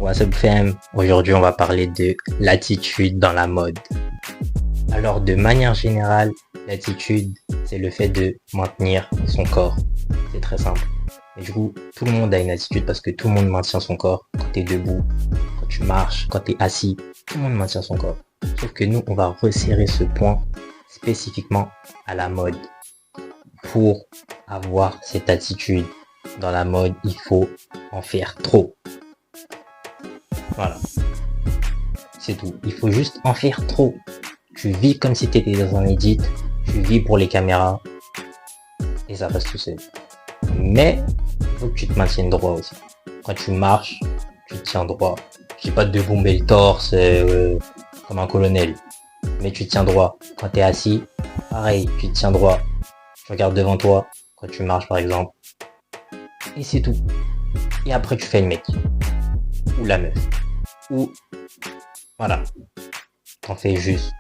What's up fam? Aujourd'hui on va parler de l'attitude dans la mode. Alors de manière générale, l'attitude c'est le fait de maintenir son corps. C'est très simple. Et du coup, tout le monde a une attitude parce que tout le monde maintient son corps. Quand tu es debout, quand tu marches, quand tu es assis, tout le monde maintient son corps. Sauf que nous, on va resserrer ce point spécifiquement à la mode. Pour avoir cette attitude dans la mode, il faut en faire trop. Voilà, c'est tout. Il faut juste en faire trop. Tu vis comme si tu étais dans un edit, tu vis pour les caméras, et ça passe tout seul. Mais, il faut que tu te maintiennes droit aussi. Quand tu marches, tu te tiens droit. Je dis pas de bomber le torse comme un colonel, mais tu te tiens droit. Quand tu es assis, pareil, tu te tiens droit. Tu regardes devant toi, quand tu marches par exemple, et c'est tout. Et après tu fais le mec, ou la meuf, ou voilà, t'en fais juste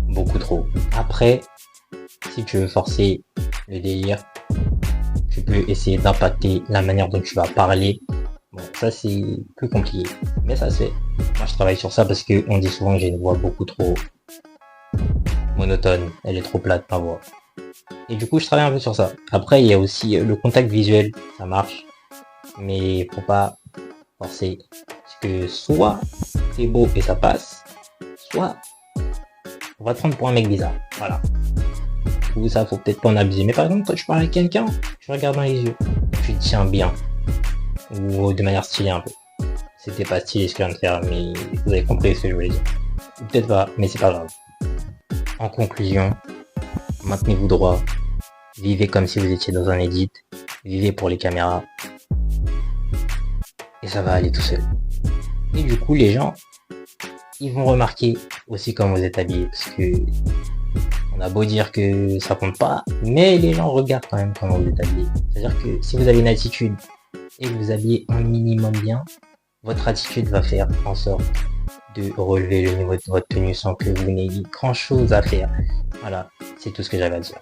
beaucoup trop. Après, si tu veux forcer le délire, tu peux essayer d'impacter la manière dont tu vas parler. Bon, ça c'est plus compliqué, mais ça c'est. Moi je travaille sur ça parce que on dit souvent que j'ai une voix beaucoup trop monotone, elle est trop plate ma voix. Et du coup je travaille un peu sur ça. Après il y a aussi le contact visuel, ça marche, mais faut pas forcer. Parce que soit c'est beau et ça passe, soit on va te prendre pour un mec bizarre. Voilà. Ou ça, faut peut-être pas en abuser. Mais par exemple, quand tu parles avec quelqu'un, tu regardes dans les yeux, tu te tiens bien. Ou de manière stylée un peu. C'était pas stylé ce que je viens de faire, mais vous avez compris ce que je voulais dire. Ou peut-être pas, mais c'est pas grave. En conclusion, maintenez-vous droit. Vivez comme si vous étiez dans un edit. Vivez pour les caméras. Et ça va aller tout seul. Et du coup, les gens, ils vont remarquer aussi comment vous êtes habillé. Parce que on a beau dire que ça compte pas, mais les gens regardent quand même comment vous êtes habillé. C'est-à-dire que si vous avez une attitude et que vous habillez un minimum bien, votre attitude va faire en sorte de relever le niveau de votre tenue sans que vous n'ayez grand chose à faire. Voilà, c'est tout ce que j'avais à dire.